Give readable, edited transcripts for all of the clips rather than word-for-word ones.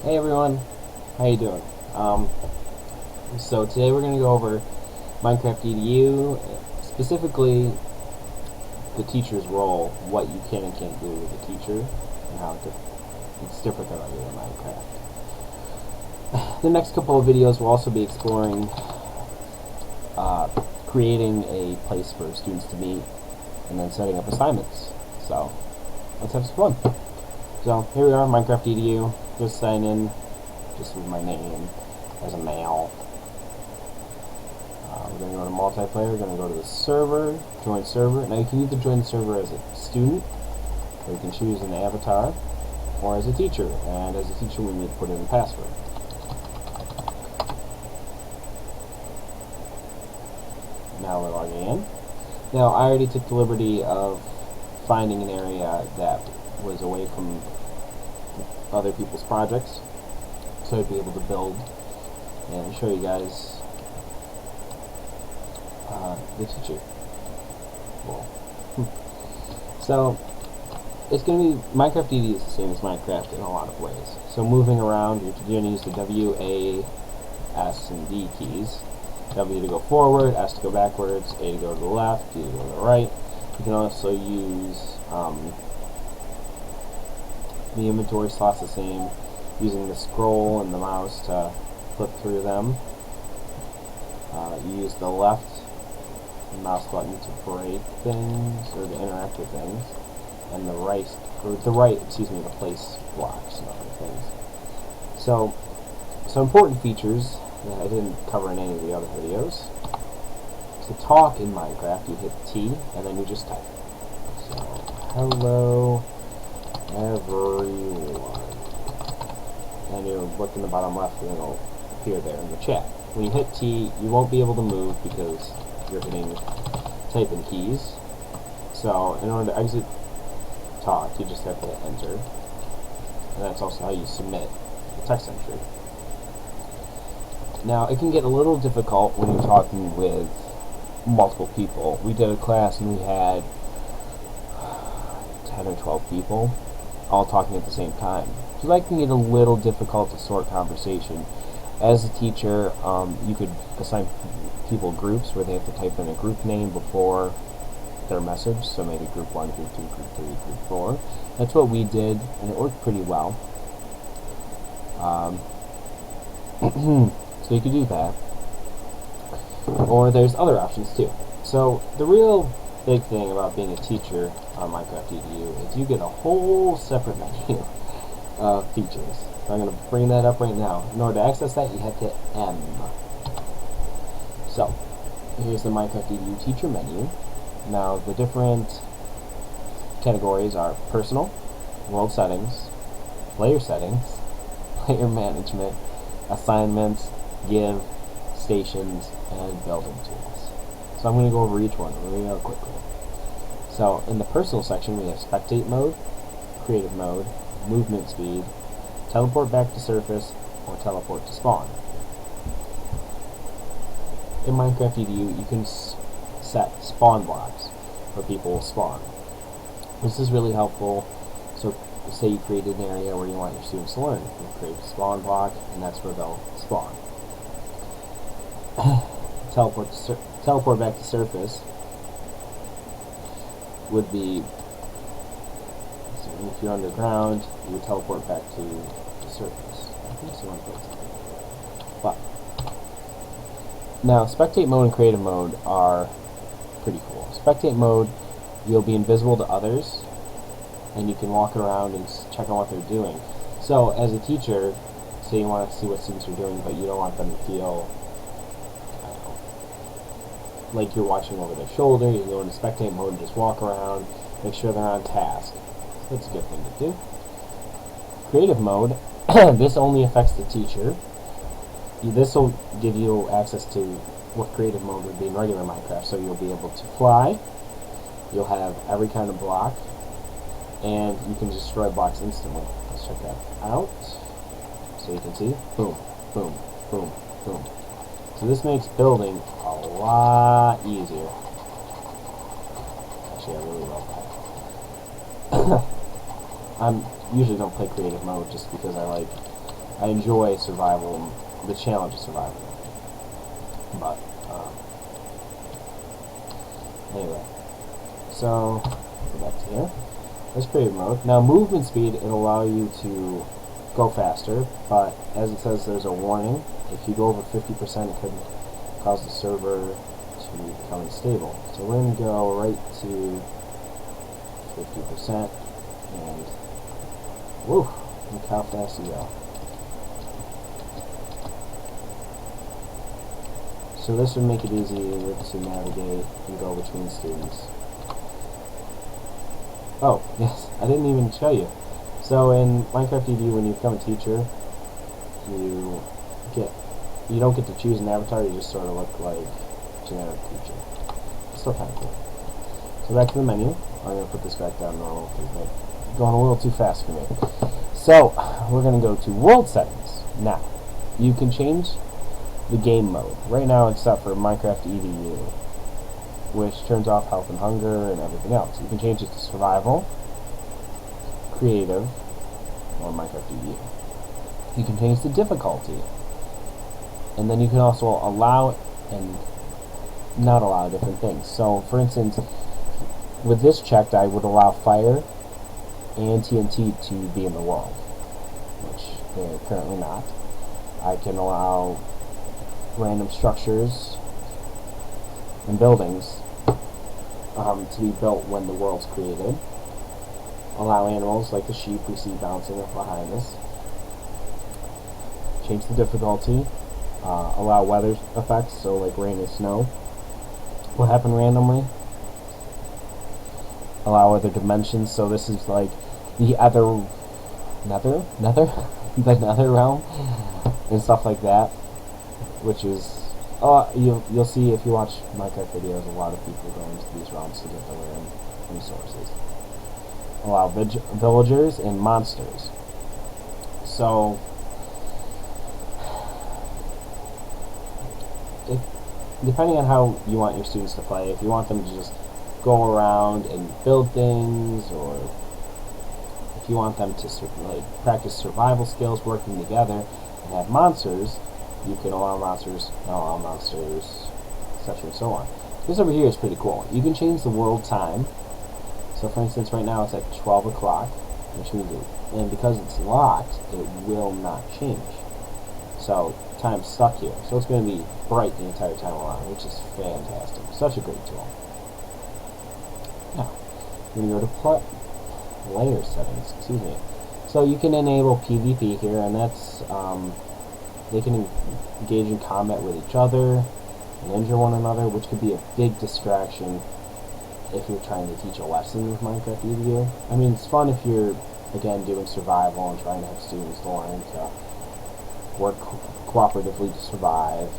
Hey everyone, how you doing? So today we're going to go over Minecraft Edu, specifically the teacher's role, what you can and can't do with a teacher, and how it's different than regular Minecraft. The next couple of videos will also be exploring creating a place for students to meet, and then setting up assignments. So let's have some fun. So here we are, Minecraft Edu. Just sign in, just with my name as a male. We're going to go to multiplayer, we're going to go to the server, join server. Now you can either join the server as a student, or you can choose an avatar, or as a teacher. And as a teacher we need to put in a password. Now we're logging in. Now I already took the liberty of finding an area that was away from other people's projects, so I'd be able to build and show you guys the teacher. Well, so it's going to be, Minecraft Edu is the same as Minecraft in a lot of ways. So moving around, you're going to use the W, A, S, and D keys. W to go forward, S to go backwards, A to go to the left, D to go to the right. You can also use the inventory slots the same, using the scroll and the mouse to flip through them. You use the left mouse button to break things or to interact with things, and the right, the place blocks and other things. So, some important features that I didn't cover in any of the other videos. To talk in Minecraft, you hit T and then you just type. So, hello everyone. And you look in the bottom left and it'll appear there in the chat. When you hit T, you won't be able to move because you're hitting typing keys. So in order to exit talk, you just have to hit enter. And that's also how you submit the text entry. Now it can get a little difficult when you're talking with multiple people. We did a class and we had 10 or 12 people all talking at the same time. So that can get a little difficult to sort conversation. As a teacher, you could assign people groups where they have to type in a group name before their message, so maybe group 1, group 2, group 3, group 4. That's what we did, and it worked pretty well. So you could do that. Or there's other options too. So the real big thing about being a teacher on Minecraft Edu is you get a whole separate menu of features. So I'm going to bring that up right now. In order to access that, you have to hit M. So here's the Minecraft Edu Teacher menu. Now the different categories are personal, world settings, player management, assignments, give, stations, and building tools. So I'm going to go over each one real quickly. So in the personal section we have spectate mode, creative mode, movement speed, teleport back to surface, or teleport to spawn. In Minecraft Edu you can set spawn blocks where people will spawn. This is really helpful. So say you created an area where you want your students to learn. You create a spawn block and that's where they'll spawn. Teleport back to surface would be, so if you're underground, you would teleport back to the surface. I think it's one place. But now, spectate mode and creative mode are pretty cool. Spectate mode, you'll be invisible to others, and you can walk around and check on what they're doing. So, as a teacher, say you want to see what students are doing, but you don't want them to feel like you're watching over their shoulder. You go into spectate mode and just walk around, make sure they're on task. That's a good thing to do. Creative mode, this only affects the teacher. This will give you access to what creative mode would be in regular Minecraft, so you'll be able to fly, you'll have every kind of block, and you can destroy blocks instantly. Let's check that out. So you can see, boom, boom, boom, boom. So this makes building a lot easier. Actually, I really love that. I usually don't play creative mode just because I I enjoy survival, the challenge of survival. But anyway, so go back to here. Let's create mode. Now movement speed, it'll allow you to go faster, but as it says, there's a warning. If you go over 50%, it could cause the server to become unstable. So we're going to go right to 50%, and woo, look how fast you go. So this would make it easier to navigate and go between students. Oh, yes, I didn't even show you. So in Minecraft Edu, when you become a teacher, you don't get to choose an avatar, you just sort of look like generic teacher. Still kind of cool. So back to the menu. I'm going to put this back down normal because they're going a little too fast for me. So we're going to go to world settings. Now, you can change the game mode. Right now it's set for Minecraft Edu, which turns off health and hunger and everything else. You can change it to survival, creative, or Minecraft Edu. You can change the difficulty, and then you can also allow and not allow different things. So, for instance, with this checked, I would allow fire and TNT to be in the world, which they're currently not. I can allow random structures and buildings to be built when the world's created. Allow animals like the sheep we see bouncing up behind us. Change the difficulty. Allow weather effects, so like rain and snow will happen randomly. Allow other dimensions, so this is like the other nether the nether realm and stuff like that, which is you'll see if you watch Minecraft videos, a lot of people go into these realms to get the rare resources. Allow villagers and monsters. So depending on how you want your students to play, if you want them to just go around and build things, or if you want them to practice survival skills working together and have monsters, you can allow monsters, etc. and so on. This over here is pretty cool. You can change the world time. So for instance, right now it's at 12 o'clock, which means and because it's locked, it will not change. So time's stuck here. So it's going to be bright the entire time around, which is fantastic. Such a great tool. Now, we're going to go to player settings, excuse me. So you can enable PvP here, and that's, they can engage in combat with each other and injure one another, which could be a big distraction if you're trying to teach a lesson with Minecraft Edu. I mean, it's fun if you're, again, doing survival and trying to have students learn to work cooperatively to survive.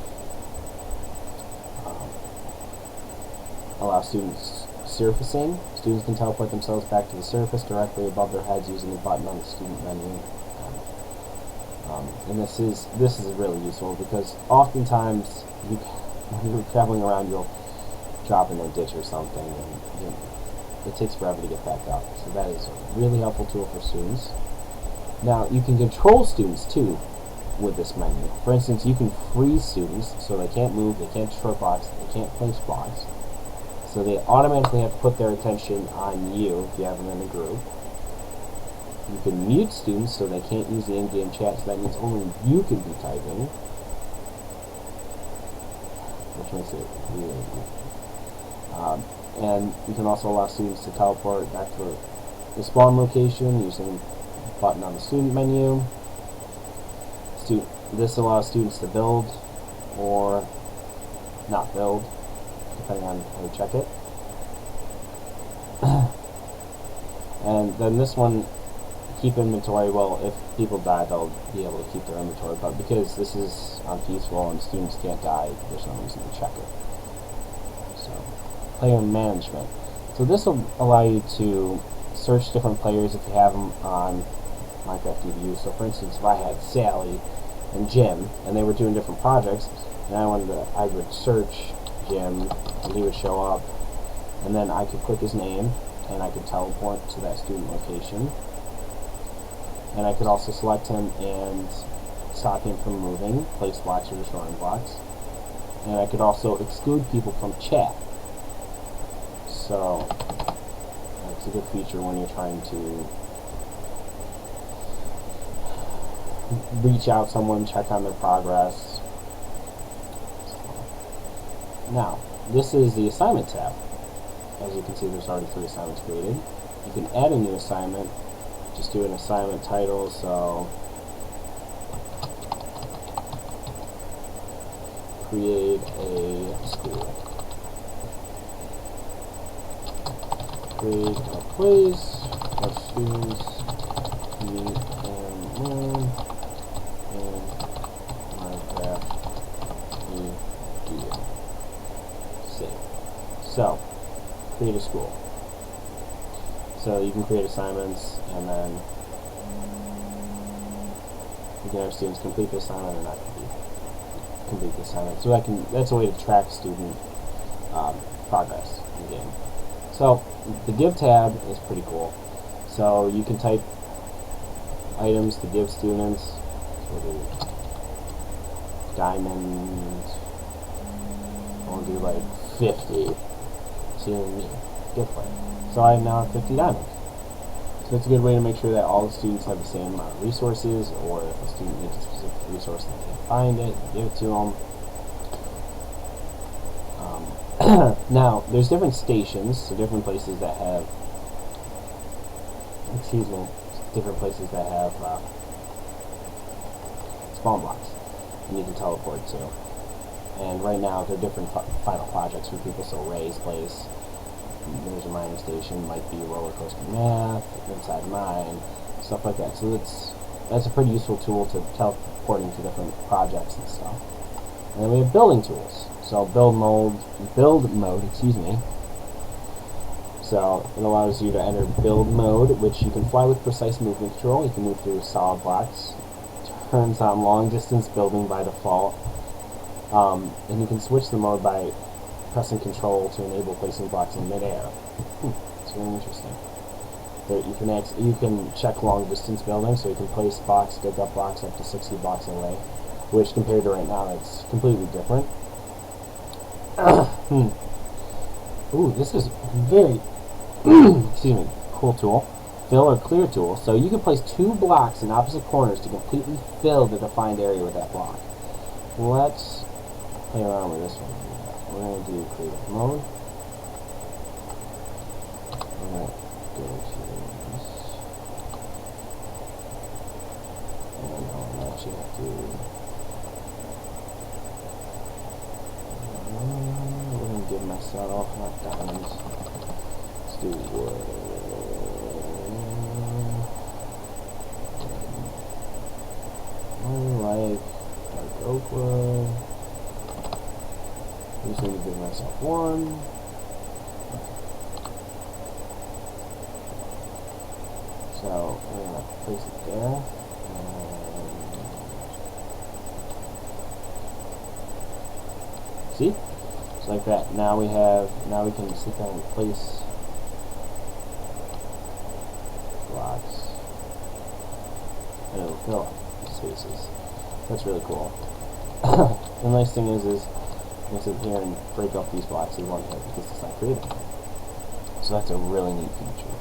Allow students surfacing. Students can teleport themselves back to the surface directly above their heads using the button on the student menu. And this is really useful because oftentimes when you're traveling around, you'll drop in a ditch or something, and it takes forever to get back up. So that is a really helpful tool for students. Now you can control students too with this menu. For instance, you can freeze students so they can't move, they can't destroy blocks, they can't place blocks. So they automatically have to put their attention on you if you have them in a group. You can mute students so they can't use the in-game chat, so that means only you can be typing, which makes it really easy. And you can also allow students to teleport back to the spawn location using the button on the student menu. This allows students to build or not build, depending on how you check it. And then this one, keep inventory. Well, if people die, they'll be able to keep their inventory, but because this is on peaceful and students can't die, there's no reason to check it. So, player management. So this will allow you to search different players if you have them on Minecraft Edu. So for instance, if I had Sally and Jim, and they were doing different projects, and I would search Jim, and he would show up, and then I could click his name, and I could teleport to that student location, and I could also select him and stop him from moving, place blocks or destroying blocks. And I could also exclude people from chat. So that's a good feature when you're trying to reach out someone, check on their progress. Now, this is the assignment tab. As you can see, there's already 3 assignments created. You can add a new assignment. Just do an assignment title, so create a school. Create a place where students meet and learn in Minecraft Edu. Save. So, create a school. So you can create assignments, and then you can have students complete the assignment or not complete the assignment. So that's a way to track student progress in the game. So the give tab is pretty cool. So you can type items to give students. So we'll do diamond. We'll do like 50 to gift card. So I now have 50 diamonds. So it's a good way to make sure that all the students have the same amount of resources, or if a student needs a specific resource, they can find it and give it to them. Now, there's different stations, so different places that have, different places that have spawn blocks, and you can teleport to. And right now, they're different final projects for people, so Ray's place. There's a mining station, might be roller coaster math, inside mine, stuff like that. So that's a pretty useful tool to teleporting to different projects and stuff. And then we have building tools. So build mode, So it allows you to enter build mode, which you can fly with precise movement control. You can move through solid blocks. Turns on long distance building by default. And you can switch the mode by pressing control to enable placing blocks in midair. It's really interesting. You can check long distance building, so you can place blocks, dig up blocks up to 60 blocks away, which compared to right now, it's completely different. Ooh, this is very cool tool. Fill or clear tool. So you can place 2 blocks in opposite corners to completely fill the defined area with that block. Let's play around with this one. We're going to do creative mode. We're going to go to this. And I'll actually have to. We're going to give myself not diamonds. Let's do wood. Like dark oak wood. I just need to give myself 1. So I'm going to place it there. See? Just like that. Now we can sit down and place blocks. And it'll fill up spaces. That's really cool. The nice thing is you can sit here and break up these blocks in one hit because it's not creative. So that's a really neat feature.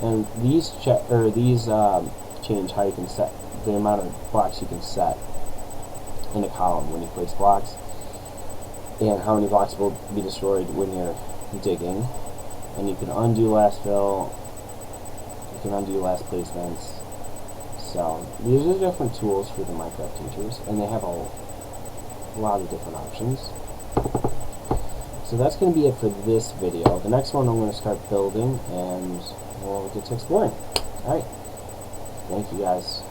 And these change how you can set the amount of blocks you can set in a column when you place blocks, and how many blocks will be destroyed when you're digging. And you can undo last fill. You can undo last placements. So these are different tools for the Minecraft teachers, and they have a lot of different options. So that's going to be it for this video. The next one I'm going to start building, and we'll get to exploring. Alright, thank you guys.